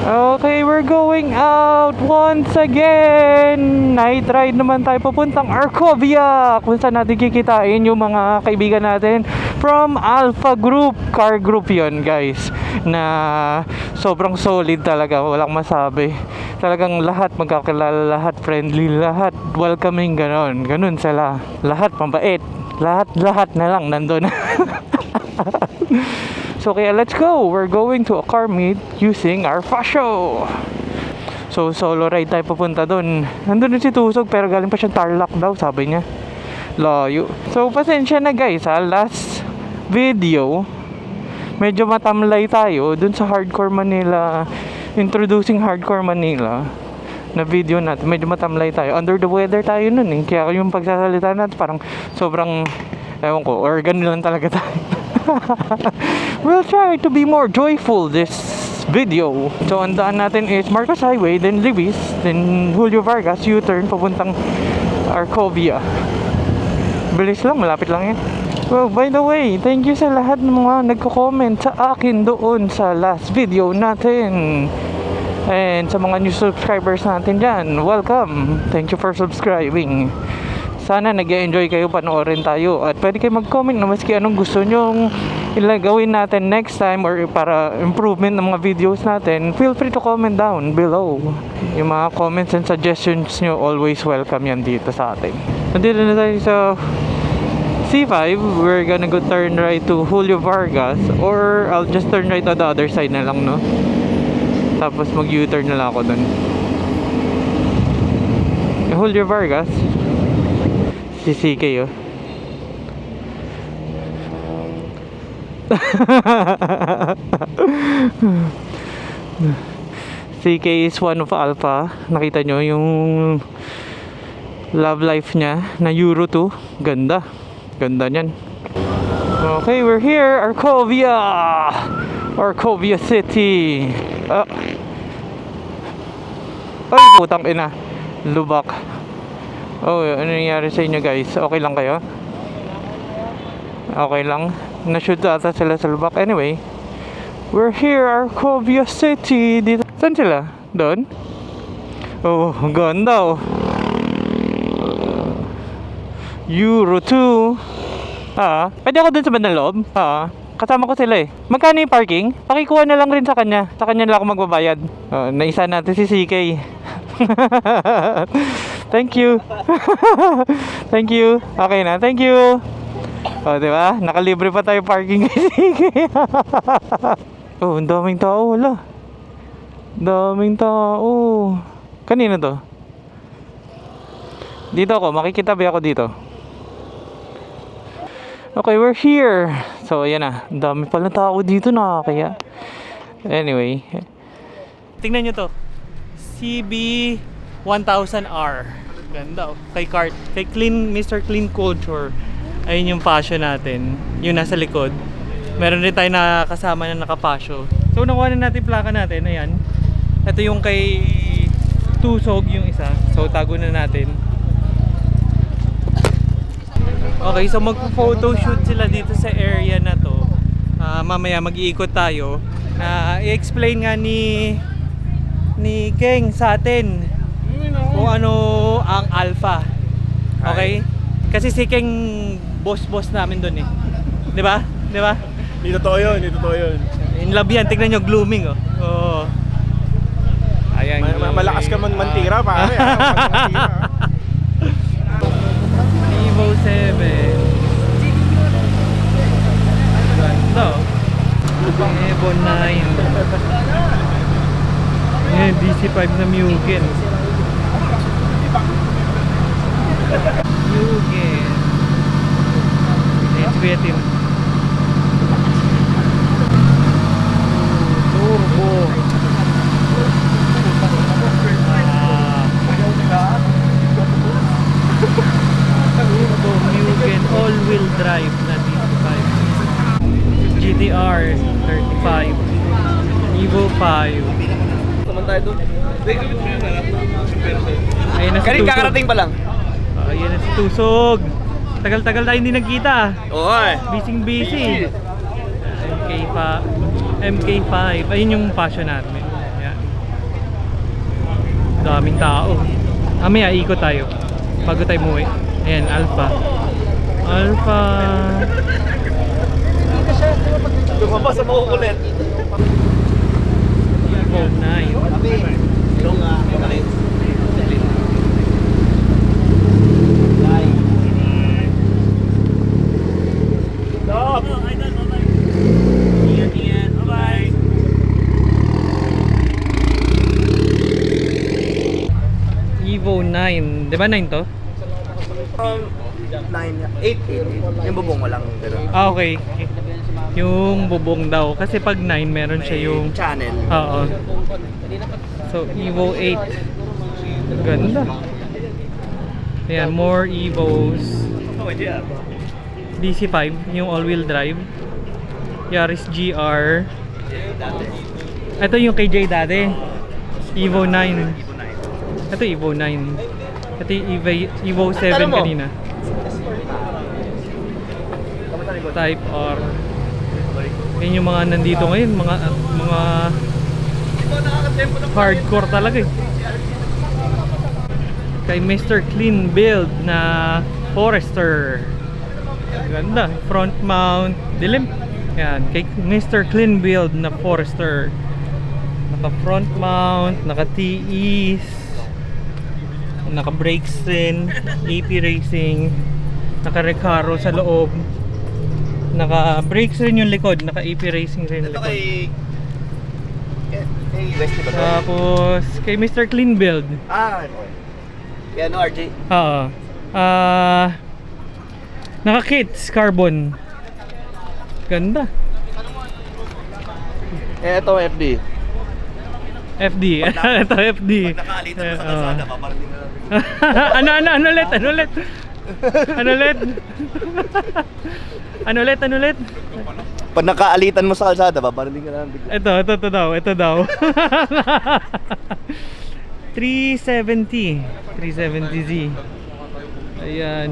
Okay, we're going out once again. Night ride naman tayo papuntang Arcovia, kung saan natin kikitain yung mga kaibigan natin from Alpha Group, car group yon guys, na sobrang solid talaga, walang masabi. Talagang lahat magkakilala, lahat friendly, lahat welcoming, ganun sila. Lahat mabait, lahat na lang nandun. So kaya let's go. We're going to a car meet using our Fasho. So solo ride tayo papunta doon. Nandun din si Tusog pero galing pa siya Tarlac daw, sabi niya. Layo. So pasensya na guys ha. Last video medyo matamlay tayo dun sa Hardcore Manila, introducing Hardcore Manila na video natin. Medyo matamlay tayo. Under the weather tayo nun eh. Kaya yung pagsasalita natin parang sobrang, ewan ko, or ganun lang talaga tayo. We'll try to be more joyful this video. So ang daan natin is Marcos Highway, then Libis, then Julio Vargas, U-turn papuntang Arcovia. Bilis lang, malapit lang yan. Well, by the way, thank you sa lahat ng mga nagko-comment sa akin doon sa last video natin. And sa mga new subscribers natin dyan, welcome. Thank you for subscribing. Sana nag-enjoy kayo, panoorin tayo. At pwede kayo mag-comment na maski anong gusto nyong gawin natin next time or para improvement ng mga videos natin. Feel free to comment down below. Yung mga comments and suggestions nyo, always welcome yan dito sa atin. Nandito na tayo sa C5. We're gonna go turn right to Julio Vargas, or I'll just turn right on the other side na lang, no? Tapos mag U-turn na lang ako dun. Julio Vargas, si CK oh. CK is one of Alpha. Nakita nyo yung love life niya na Euro 2. Ganda nyan. Okay, we're here, Arcovia City. Ay, putang ina, lubak. Oh, ano nangyari sa inyo guys? Okay lang kayo? Okay lang. Na-shoot ata sila sa lubak. Anyway, we're here, Arcovia City. Dito. Saan sila? Doon? Oh, ganda oh. Euro 2. Pwede ako dun sa bandang loob? Kasama ko sila eh. Magkano yung parking? Pakikuha na lang rin sa kanya. Sa kanya na ako magbabayad. Naisa natin si CK. Thank you. Thank you. Okay na. Thank you. Diba? Nakalibre pa tayo parking kay CK. Ang daming tao. Wala. Daming tao. Kanina to? Dito ako. Makikitabi ako dito. Okay, we're here. So, ayan na. Ang dami pala tao dito na. Kaya, anyway. Tingnan nyo to. CB1000R. Ganda oh. Kay Clean, Mr. Clean Culture. Ayun yung passion natin. Yung nasa likod. Meron rin tayo na kasama na naka-passion. So, nakuha na natin plaka natin. Ayan. Ito yung kay Tusog yung isa. So, tago na natin. Okay, so magpo-photoshoot sila dito sa area na to. Mamaya mag-iikot tayo. I-explain nga ni Keng sa atin kung ano ang Alpha. Okay? Kasi si Keng boss namin doon eh. 'Di ba? 'Di ba? Hindi totoo 'yun, hindi totoo 'yun. In love yan, tignan nyo, glooming oh. Oh. Ayan. Malakas ka man mantira pare. Evo 7. Ganda. Evo 9. Yan, DC5 na Mugen. Mugen. Let's get him. Turbo. Turbo Mugen all-wheel drive na DC5. GTR 35. Evo 5. Naman tayo doon. Ayun na si Karin Tusog. kakarating pa lang. Ayun na si Tusog. Tagal-tagal tayo hindi nagkita. Oo eh. Busy. MK5. Ayun yung passion natin. Yan. Daming tao. Mamaya ikot tayo bago tayo umuwi. Ayan, Alpha. Alpha. Lumabas sa makukulit. Evo 9. Stop! Evo 9. Di ba 9 to? 8. Yung bubong walang gano'n. Ah, okay. Yung bubong daw. Kasi pag 9, meron siya yung... channel. Oo. So, Evo 8. Ganda. Ayan, more Evos. DC5, yung all-wheel drive. Yaris GR. Ito yung KJ dati. Evo 9. Ito Evo 9. Ito yung Evo 7 kanina. Type R. Yan yung mga nandito ngayon, mga hardcore talaga eh. Kay Mr. Clean Build na Forester. Ganda, front mount, dilim. Yan, kay Mr. Clean Build na Forester. Naka front mount, naka TEs, naka brakes rin, AP Racing, naka Recaro sa loob. Naka brakes rin yung likod, naka AP Racing rin yung Ito likod. kay Westy ba to? Tapos kay Mr. Clean Build. Okay. Kaya ano RJ? Oo. Naka kits carbon. Ganda. Ito FD. FD. Ito FD. Pag nakaalitan mo sa Oo. kalsada, paparating na lang. Ano ulit? Ano ulit? Ano ulit? Ano ulit? Ano ulit? Pag nakaalitan mo sa kalsada, paparating ka na lang bigla. Ito daw. Ito daw. 370. 370Z. Ayan.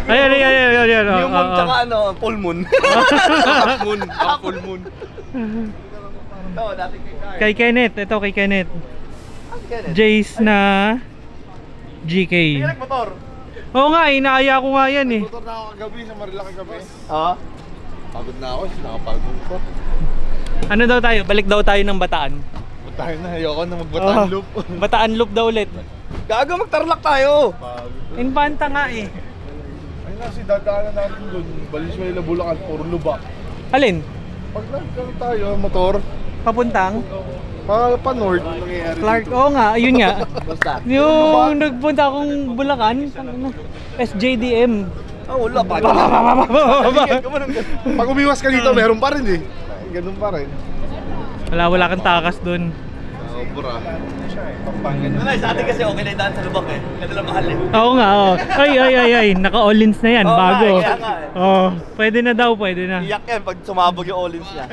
Ayan. New moon tsaka ano, full moon. Half moon. Full moon. Ito, dati kay Carl. Kay Kenneth. Ito kay Kenneth. Kenneth. Jace na GK. Kaya nagmotor. Oo nga, inaaya ko nga yan eh. Motor na ako kagabi sa Marila kagabi. Oo. Pagod na ako, nakapagod ko. Ano daw tayo? Balik daw tayo ng Bataan. Tayo na, ayoko na magbataan Oo. loop. Bataan loop daw ulit. Gago, magtarlak tayo. Pagod. Infanta nga eh. Ayun na, si dadaanan natin dun. Valenzuela, Bulacan, puro lubak. Alin? Pag nagkaroon tayo, motor, Papuntang? pa-north, nangyayari Clark, dito. oo nga, ayun nga. Basta. Yung nagpunta akong Bulacan, SJDM. Oh, wala pa. Pag umiwas ka dito, meron pa rin eh. Ganun pa rin. Wala kang takas dun. Sobra. Ano, sa atin kasi okay na yung daan sa lubak eh. Ganda lang mahal eh. Oo nga, oo. Ay, naka-all-ins na yan, Oo nga, bago. kaya nga eh. Oo, pwede na daw, pwede na. Iyak yan pag sumabog yung all-ins niya.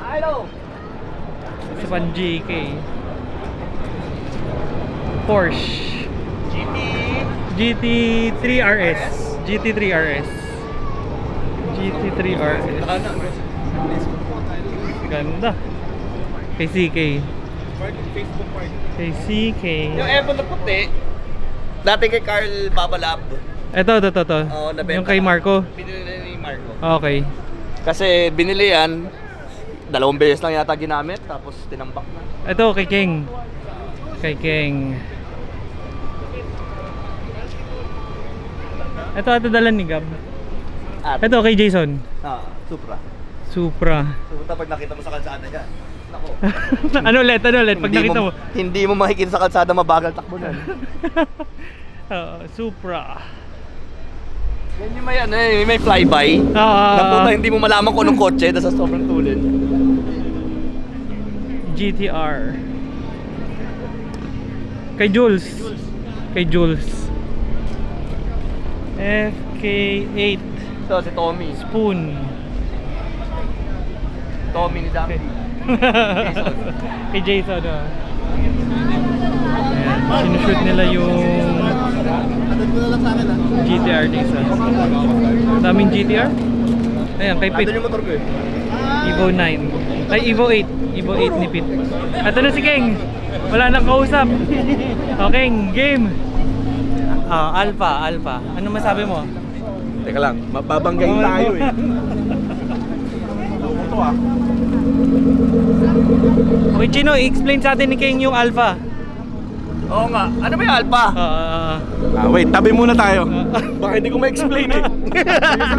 Hello! Sa pan GK. Porsche. GT3 RS. GT3 RS. GT3 RS. Ganda. Kay CK. Kay CK. Yung Evo na puti, dati kay Carl Babalab. Ito. Oo, nabenta Yung kay na. Marco. Binili na ni Marco. Okay. Kasi binili yan, 2 beses lang yata ginamit, tapos tinambak na. Ito kay King. Kay King. Ito dala ni Gab. At, Ito kay Jason. Supra. Supra. Supra pag nakita mo sa kalsada yan. Nako. ano ulit pag nakita mo? Hindi mo makikita sa kalsada, mabagal takbo na. Supra. Yan yung may ano eh, may flyby. Ah, Napunta hindi mo malaman kung anong kotse dahil sa sobrang tulin. GTR. Kay Jules. Kay Jules. FK8 So si Tommy. Spoon. Tommy ni Dami. Kay Jason. Ayan, sinushoot nila yung GTR dito. Daming GTR. Ayan, kay Pete. Andun yung motor ko eh. Evo 9. Ay, Evo 8. Evo 8 ni Pete. Ito na si King. Wala nang kausap. Okay, game. Alpha. Ano masabi mo? Teka lang, mababanggay tayo eh. Loko to ah. Okay, Chino, i-explain sa atin ni King yung Alpha. Oo nga, ano ba yung alpha? Wait, tabi muna tayo. Baka hindi ko ma-explain eh.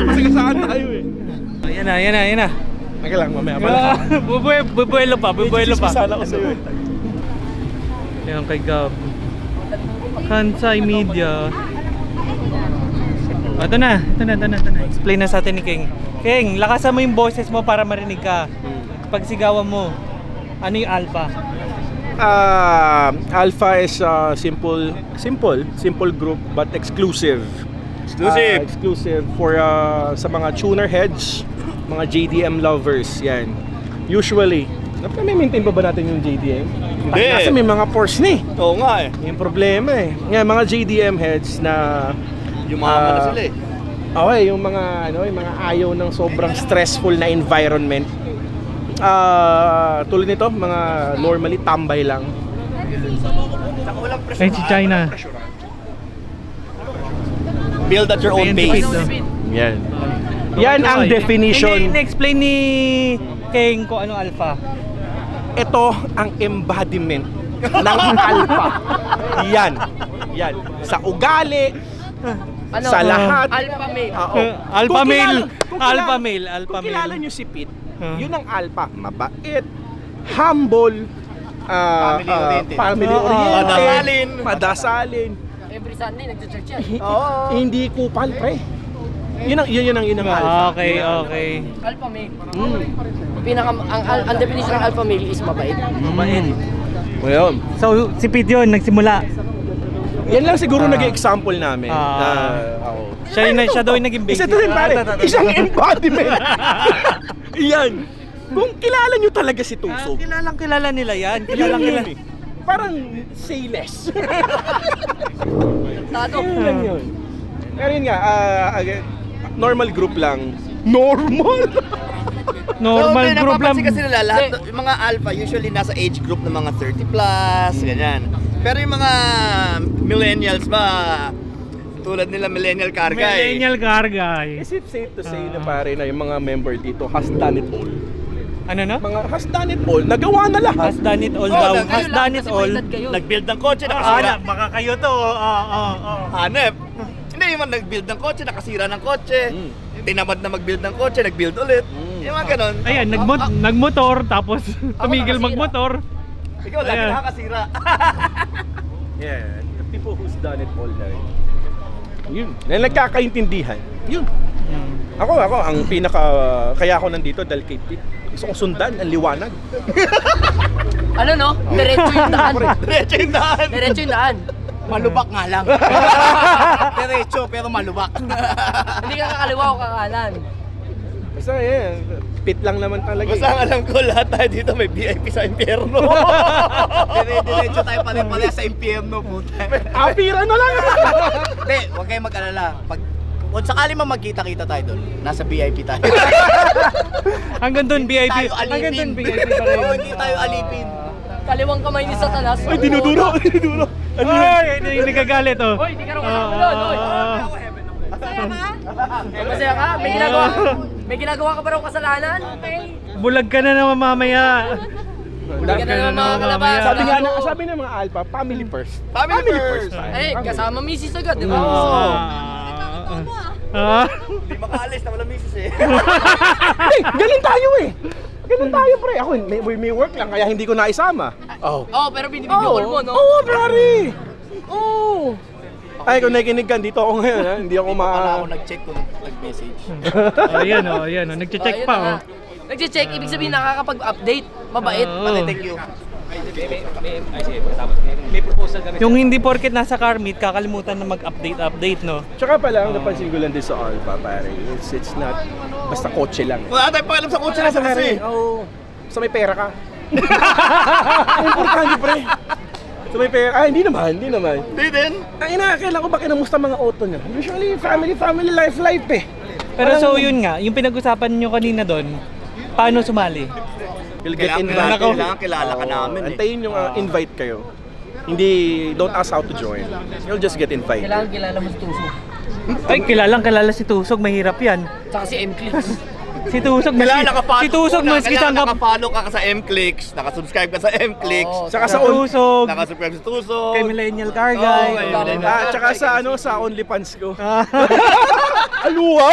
Kasi tayo eh. Yan na. Teka lang, mamaya pala. Bubuelo pa. Sana ko sa'yo eh. Yan kay Gab. Kansai Media. Ito na. Explain na sa atin ni King. King, lakasan mo yung boses mo para marinig ka. Pag sigawan mo, ano yung Alpha? Alpha is simple group but exclusive. Exclusive for sa mga tuner heads, mga JDM lovers, yan. Usually, may-maintain ba natin yung JDM? Hindi. Kasi may mga force na eh. Oo nga eh. Yung problema eh. Yan, mga JDM heads na Yumaman na sila eh. okay, yung mga ayaw ng sobrang stressful na environment. Tulad nito, mga normally tambay lang. Ay, si China. Build at your own pace. Yan. Yan ang definition. In-explain ni King kung ano Alpha. Ito ang embodiment ng alpha. Yan. Sa ugali, sa lahat. Alpha male. Oo. Alpha Kung male. kilala- Alpha male. Kung kilala nyo si Pete, Huh? yun ang alpha. Mabait, humble, family oriented, madasalin. Every Sunday nagcha-church yan. Hindi kupal, pre. Yun ang alpha. Okay. Alpha male. Ang definition ng alpha male is mabait. Well, So, si Pete yun, nagsimula. yan lang siguro naging example namin. Siya daw yung naging Isa basis. to rin pare, isang embodiment. Yan. Kung kilala nyo talaga si Tusog. Kilala nila yan. Yun. Parang say less. Tado. Yun yun. Pero yun nga, normal group lang. Normal Group lang. Kasi nila, lahat yung mga alpha usually nasa age group ng mga 30 plus, ganyan. Pero yung mga millennials ba, tulad nila millennial kargay. Is it safe to say na pare na yung mga member dito has done it all? Ano no? Mga has done it all, nagawa na lahat. Has done it all Oh, daw. nag- Has done it all. Nag-build ng kotse, nakasira. Baka kayo to. Hanep. Hindi yung nag-build ng kotse, nakasira ng kotse. Tinamad na mag-build ng kotse, nag-build ulit. Yung mga ganon. Ayan, nagmotor tapos tumigil nakasira. magmotor. Ikaw lagi Ayan. nakakasira. Yeah, the people who's done it all na rin. Yun, na nagkakaintindihan. Yun. Ako, ang kaya ako nandito dahil kay Pete. Gusto kong sundan, ang liwanag. Ano no? Diretso yung daan. Diretso yung daan. Diretso yung daan. Malubak nga lang. Diretso pero malubak. Hindi ka kakaliwa o kakanan. Basta yan, Pete lang naman talaga. Basta ang alam ko, lahat tayo dito may VIP sa impyerno. Diretso tayo pare-pare sa impyerno, puta. Apira na lang! Hindi, huwag kayong mag-alala. Kung sakali man magkita-kita tayo doon, nasa VIP tayo. Hanggang doon VIP. Tayo Hanggang doon alipin. VIP pa rin. Oo, hindi tayo alipin. Kaliwang kamay ni Satanas. Ay, dinuduro! Ay, nagagalit oh. Hoy, di ka raw kasama doon. Masaya ka? May ginagawa ka ba raw kasalanan? Okay. Bulag ka na naman mamaya. Hindi ka na naman makakalabas. Sabi ng mga alpha, family first. Family first. Eh, kasama misis agad, di ba? Hindi makaalis na wala misis eh. Hey, ganun tayo eh! Ganun tayo pre. Ako, may work lang kaya hindi ko naisama. Oh. Oo, pero binibideo call mo, no? Oo, pare! Oo! Ay, kung nakikinig ka, dito ako ngayon ha. Hindi ako Wala ako nag-check kung nag-message. Ayan oh, nagche-check Ayun pa na oh. nga. Nagche-check, ibig sabihin nakakapag-update. Mabait. Oo. Thank you. Yung hindi porket nasa car meet, kakalimutan na mag-update, no? Tsaka pala, napansin ko lang din sa Alpha, pare. It's not basta kotse lang. Wala tayong pakialam sa kotse na sa kasi. Oo. So may pera ka. Importante pre. So may pera. Ah, hindi naman. Hindi din. Ang kailan ko ba kinamusta mga auto niya? Usually, family life eh. Pero so yun nga, yung pinag-usapan nyo kanina doon, Paano sumali? You'll get Kailangan, invited. kailangan kilala ka namin eh. Antayin yung invite kayo. Hindi, don't ask how to join. You'll just get invited. Kailangan kilala mo si Tusok. Ay, kilala si Tusog, mahirap yan. Tsaka si M-Clicks. Si Tusog, Kailangan si Tusog, maski kailangan tanggap. naka-follow ka sa M-Clicks, naka-subscribe ka sa M-Clicks, Oo. Saka sa Tusog, naka-subscribe sa Tusok. kay Millennial Car Guy. Oo, kay Millennial. Tsaka sa OnlyFans ko. Aluwa!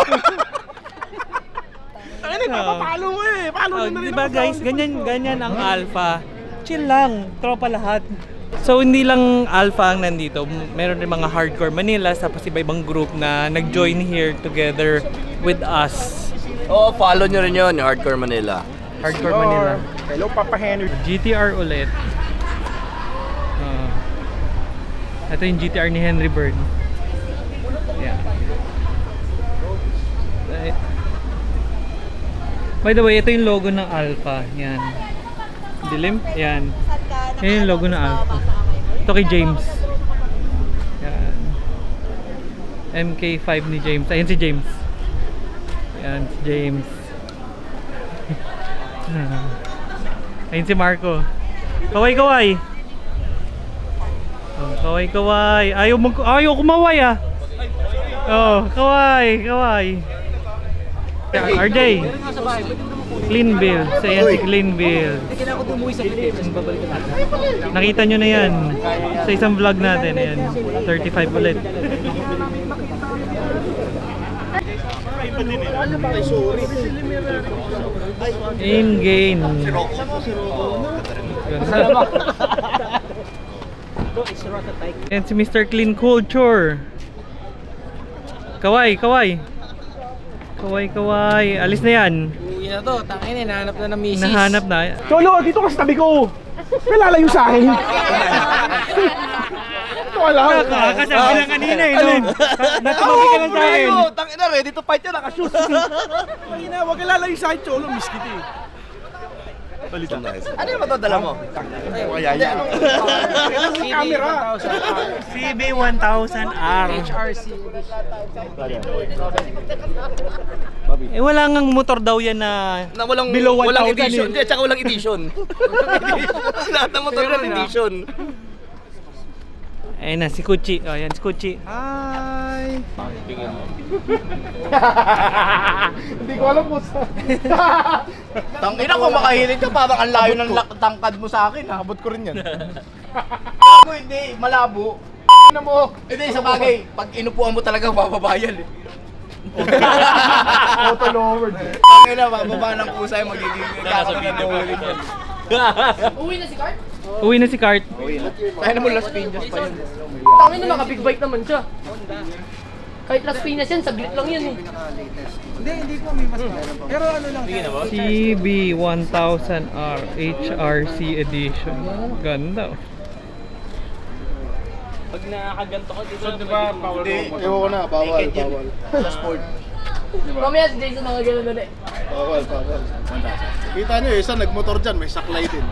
Ay, nagpapapalo mo eh. Palo Oh, na rin diba ako sa guys, OnlyFans. ganyan ang alpha. Chill lang, tropa lahat. So hindi lang alpha ang nandito, meron rin mga hardcore Manila tapos iba-ibang group na nag-join here together with us. Oo, follow nyo rin yun, yung Hardcore Manila. Hardcore Manila. Hello, Papa Henry. GTR ulit. Ito yung GTR ni Henry Bird. Yeah. Right. By the way, ito yung logo ng Alpha. Yan. Dilim? Yan. Yan yung logo ng Alpha. Ito kay James. Yan. MK5 ni James. Ayan si James. Yan si James. Ayun si Marco. Kaway-kaway. Oh, kaway-kaway. Ayaw kumaway ah. Oh, kaway. RJ. Clean build. So yan si Clean build. Kailangan ko tumuwi sa Philippines. Babalik na. Nakita nyo na yan sa isang vlog natin. Ayan. 35 ulit. Aim gain. Yan si Mr. Clean Culture. Kaway. Alis na yan. Uwi na to. Tangin eh. Nahanap na ng misis. Nahanap na. Cholo, dito ka sa tabi ko. Nalalayo sa akin. Ito ka lang. Kakasabi lang kanina eh. No? Natumabi ka lang sa akin. Tangin na, ready to fight yun, naka-shoes. Huwag ka lalayo sa akin, Cholo. Miss kita eh. Ano yung matadala mo? Camera. CB1000R. HRC. Eh wala ngang motor daw yan na Na walang, below 1,000 walang edition. eh. Hindi, tsaka walang edition. Lahat ng motor walang edition. Ayun na, si Kuchi. Oh, yan si Kuchi. Hi. Hindi ko alam po sa... Tangina ko, makahilig ka, parang ang layo ng tangkad mo sa akin. Habot ko rin yan. Ako hindi, malabo. Ano mo? Hindi, sa bagay, pag inupuan mo talaga, bababayan eh. Auto lowered. Tangina, bababa ng kusay, magiging kakabino. Uwi na si Cart? Uwi na si Kart. Kaya naman Las Piñas pa yun. Tangin na naka-big bike naman siya. Kahit Las Piñas yan, saglit lang yan eh. CB1000R HRC edition. Ganda. Pag nakaganto ko dito. Ewan ko na, bawal. Sa sport. Mamaya si Jason nakagano na eh. Bawal. Kita nyo, isa nagmotor dyan, may saklay din.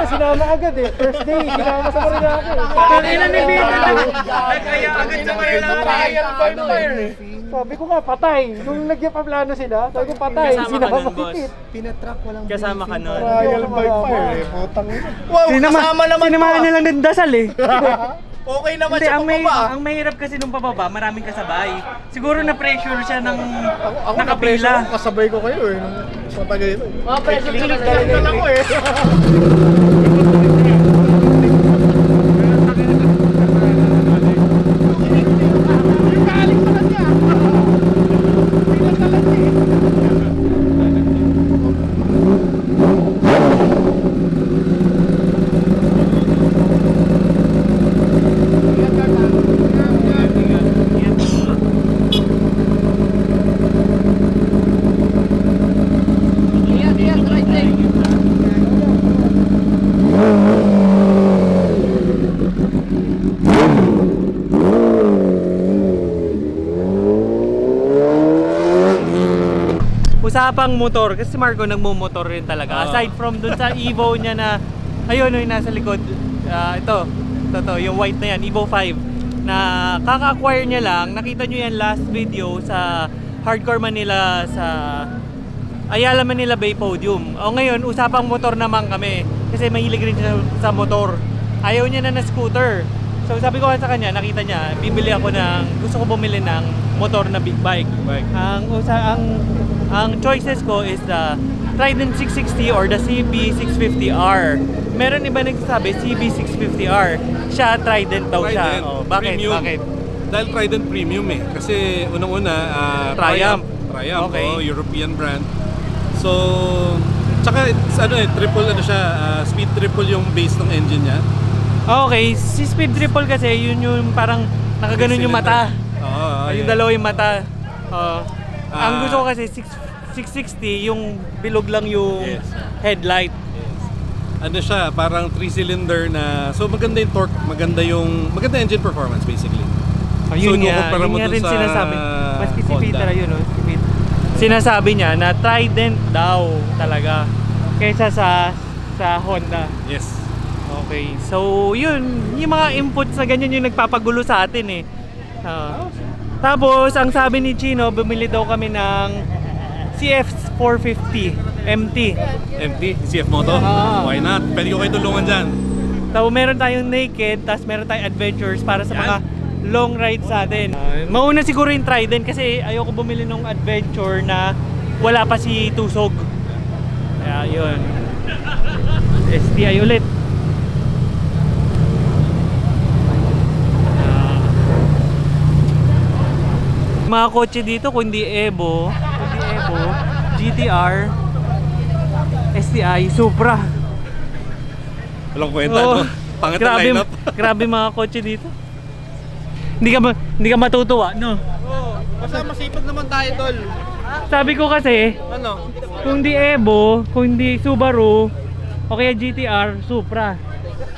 Sinama agad eh. First day, sinama sa Marinake. Kanina ni Vito Nagkaya agad sa kayo ng fire eh. Sabi ko nga, patay. Nung nagpaplano sila, sabi ko patay. Sinama higit. Kasama ka nun. Trial by fire eh, putang ina. Wow, kasama naman Sinamahan to. nilang nagdasal eh. Okay naman Hindi, siya pababa. ang mahirap kasi nung pababa, maraming kasabay. Siguro na-pressure siya ng Ako nakapila. na-pressure, kasabay ko kayo eh. Nung matagal ito. Mga pressure ka lang. Dala ko eh. Ingat, right leg. Usapang motor, kasi si Marco nagmumotor rin talaga. Aside from dun sa Evo niya na, ayun, yung nasa likod. Ito, yung white na yan, Evo 5. Na kaka-acquire niya lang, nakita nyo yan last video sa Hardcore Manila sa Ayala Manila Bay Podium. O ngayon, usapang motor naman kami. Kasi mahilig rin siya sa motor. Ayaw niya na scooter. So sabi ko sa kanya, nakita niya, gusto ko bumili ng motor na big bike. Ang choices ko is the Trident 660 or the CB650R. Meron iba nagsasabi CB650R. Siya Trident daw siya. Trident, Oh, bakit? premium. Bakit? Dahil Trident Premium eh. Kasi unang-una, Triumph. Triumph, Okay. European brand. So, tsaka it's, triple siya, speed triple yung base ng engine niya. Okay, si Speed Triple kasi yun yung parang nakaganon yung mata. Oo, Yung dalawa yung mata. Ang gusto ko kasi 660 yung bilog lang yung Yes. headlight. Ano siya, parang 3-cylinder na, so maganda yung torque, maganda engine performance basically. Yun nga, ikukumpara yun mo nga dun rin sa sinasabi. Maski si Honda. Peter yun, no? Si Peter. Sinasabi niya na Trident daw talaga kaysa sa Honda. Yes. Okay, so yun, yung mga inputs na ganyan yung nagpapagulo sa atin eh. Tapos, ang sabi ni Chino, bumili daw kami ng CF450 MT. MT, CF Moto, why not? Pwede ko kayo tulungan dyan. So, meron tayong naked, tapos meron tayong adventures para sa mga long ride sa atin. Mauna siguro yung Trident kasi ayoko bumili ng adventure na wala pa si Tusog. Kaya yun. STI ulit. Mga kotse dito kundi Evo, GTR, STI, Supra. Walang kwenta, no? Pangat ang grabe, lineup. grabe mga kotse dito. Hindi ka matutuwa, no? Basta masipag naman tayo, tol. Sabi ko kasi, Ano? kung di Evo, kung di Subaru, o kaya GTR, Supra.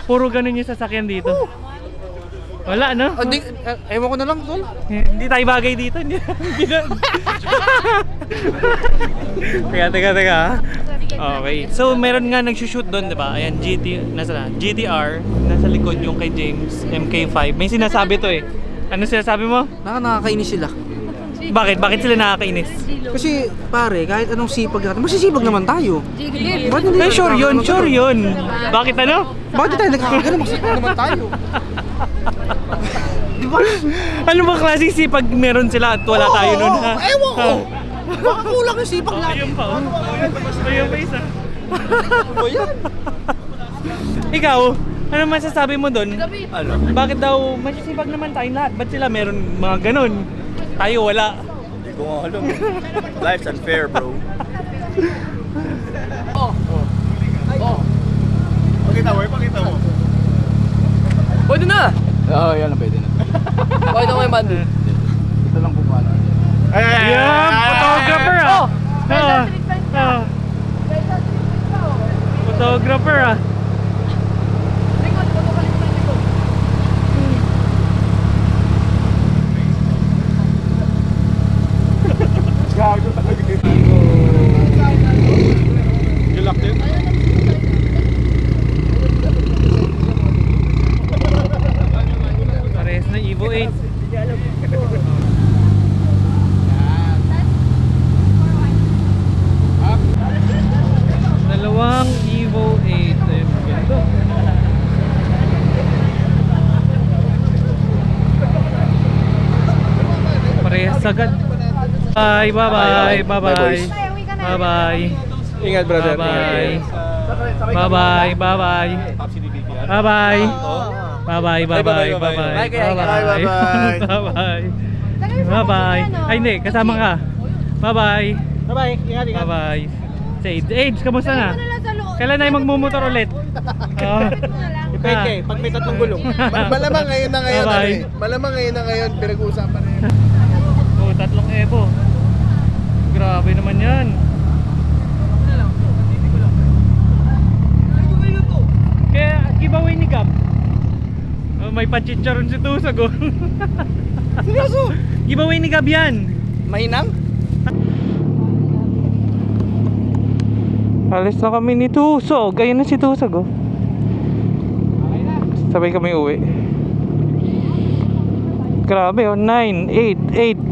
Puro ganun yung sasakyan dito. Wala, no? Ewan ko na lang, tol. Hindi tayo bagay dito. Teka. Okay. So, meron nga nagsushoot doon, di ba? Ayan, GTR. Nasa likod yung kay James, MK5. May sinasabi to eh. Ano sinasabi mo? Nakakainis sila. Bakit? Bakit sila nakakainis? Kasi pare, kahit anong sipag natin, masisipag naman tayo. Ba't hindi Eh, sure yun, nakakaganon? sure yun. Bakit ano? Bakit tayo nagkakaganon? Masipag naman tayo. Di ba? Ano ba klaseng sipag meron sila at wala tayo nun, ha? Ewan ko. Baka kulang yung sipag natin. Ayun pa, oh. Ayun pa isa. Ano yan? Ikaw, ano masasabi mo doon? Ano? Bakit daw masisipag naman tayong lahat? Ba't sila meron mga ganun? Tayo wala. Hindi ko nga alam. Life's unfair, bro. Pakita mo. Pwede na! Oo, yan na pwede na. Pwede na kayo, man. Ito lang po paano. Ayan, photographer ah! Photographer ah! Gago talaga dito. Good luck din. Parehas na Evo 8. Dalawang Evo 8. Ayun, ganito. Parehas agad. Bye, bye-bye, bye-bye. Bye-bye. Ingat, brother. Bye-bye. Bye-bye, bye-bye. Bye-bye. Bye-bye, bye-bye, bye-bye. Bye-bye. Bye-bye. Bye-bye. Ay, hindi. Kasama ka. Bye-bye. Bye-bye. Ingat, ingat. Bye-bye. Age, kamusta na? Kailan na yung magmumotor ulit? Oh. Depende, pag may tatlong gulong. Malamang ngayon na ngayon. Bye-bye. Malamang ngayon na ngayon. Pinag-uusapan na yun. Oh, 3 Evo. Grabe naman yan. Kaya giveaway ni Gab. Oh, may pachicharon si Tusag oh. Seryoso? Giveaway ni Gab yan. Mainam? Alis na kami ni Tusog. Ayun na si Tusog oh. Sabay kami uwi. Grabe oh, 9, 8,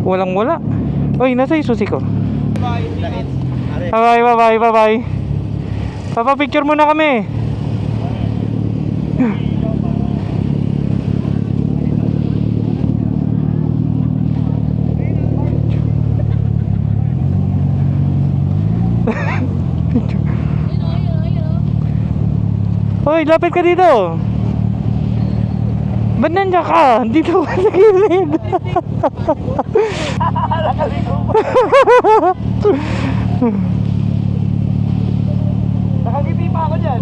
8. Walang wala. Uy, nasa yung susi ko. Bye bye. Papapicture muna kami. Hoy, lapit ka dito. Ba't nandiyan ka? Dito ka sa gilid. Nakangiti pa ako dyan.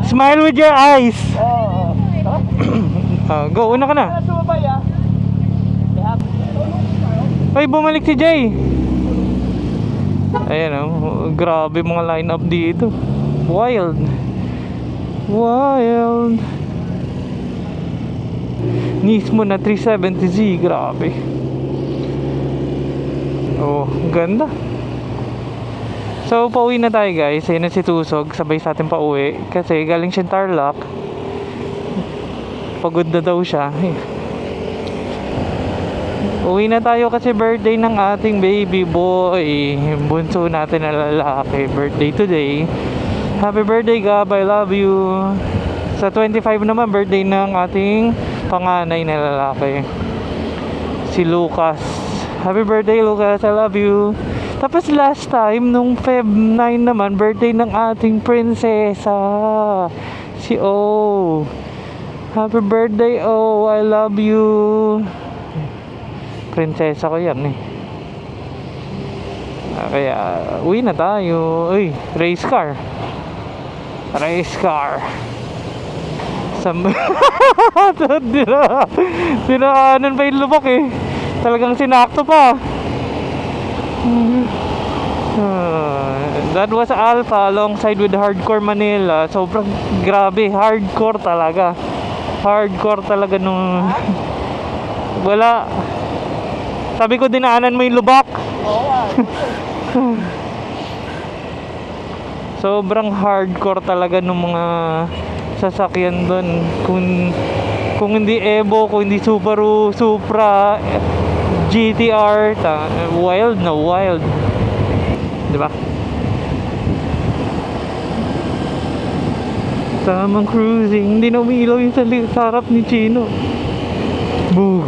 Smile with your eyes. Go, una ka na. Sumabay ah. Hoy, bumalik si Jay. Ayan oh, grabe mga line up dito. Wild. Nismo na 370Z, grabe. Oh, ganda. So, pauwi na tayo guys. Ayun na si Tusog, sabay sa atin pauwi. Kasi galing siyang Tarlac. Pagod na daw siya. Uwi na tayo kasi birthday ng ating baby boy. Bunso natin na lalaki. Birthday today. Happy birthday Gab, I love you. Sa 25 naman, birthday ng ating panganay na lalaki, si Lucas. Happy birthday Lucas, I love you. Tapos last time, nung Feb 9 naman, birthday ng ating prinsesa, si O. Happy birthday O, I love you. Prinsesa ko yan eh. Kaya uwi na tayo. Uy, race car. Dinaanan pa yung lubak eh. Talagang sinakto pa. That was Alpha alongside with Hardcore Manila. Sobrang grabe, hardcore talaga. Hardcore talaga nung wala. Sabi ko dinaanan mo yung lubak. Sobrang hardcore talaga ng mga sasakyan doon. Kung hindi Evo, kung hindi Subaru, Supra, GTR, wild na wild. 'Di ba? Tamang cruising, hindi na umiilaw yung sa harap ni Chino. Boo.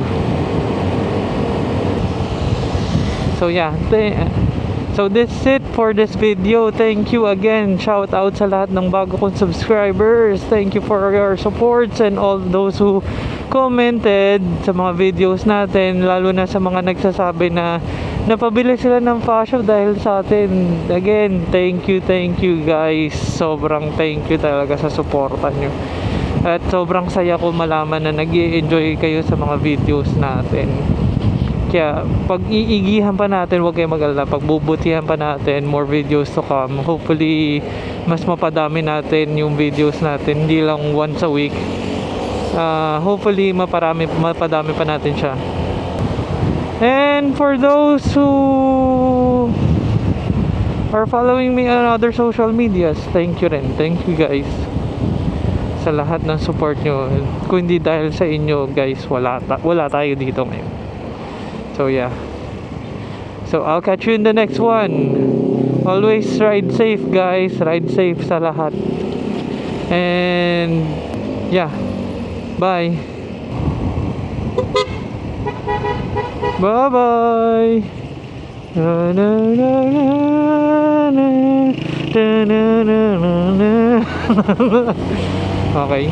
So yeah, so this is it for this video. Thank you again. Shout out sa lahat ng bago kong subscribers. Thank you for your supports and all those who commented sa mga videos natin, lalo na sa mga nagsasabi na napabili sila ng fashion dahil sa atin. Again, thank you guys. Sobrang thank you talaga sa suporta nyo. At sobrang saya ko malaman na nag-i-enjoy kayo sa mga videos natin. Kaya pag iigihan pa natin, huwag kayong mag-alala, pagbubutihan pa natin, more videos to come. Hopefully mas mapadami natin yung videos natin, hindi lang once a week. Hopefully mapadami pa natin siya. And for those who are following me on other social medias, thank you rin. Thank you guys sa lahat ng support nyo. Kung hindi dahil sa inyo guys, wala tayo dito ngayon. So yeah. So I'll catch you in the next one. Always ride safe guys. Ride safe sa lahat. And yeah. Bye. Bye bye. Na na na na na na na na na. Okay.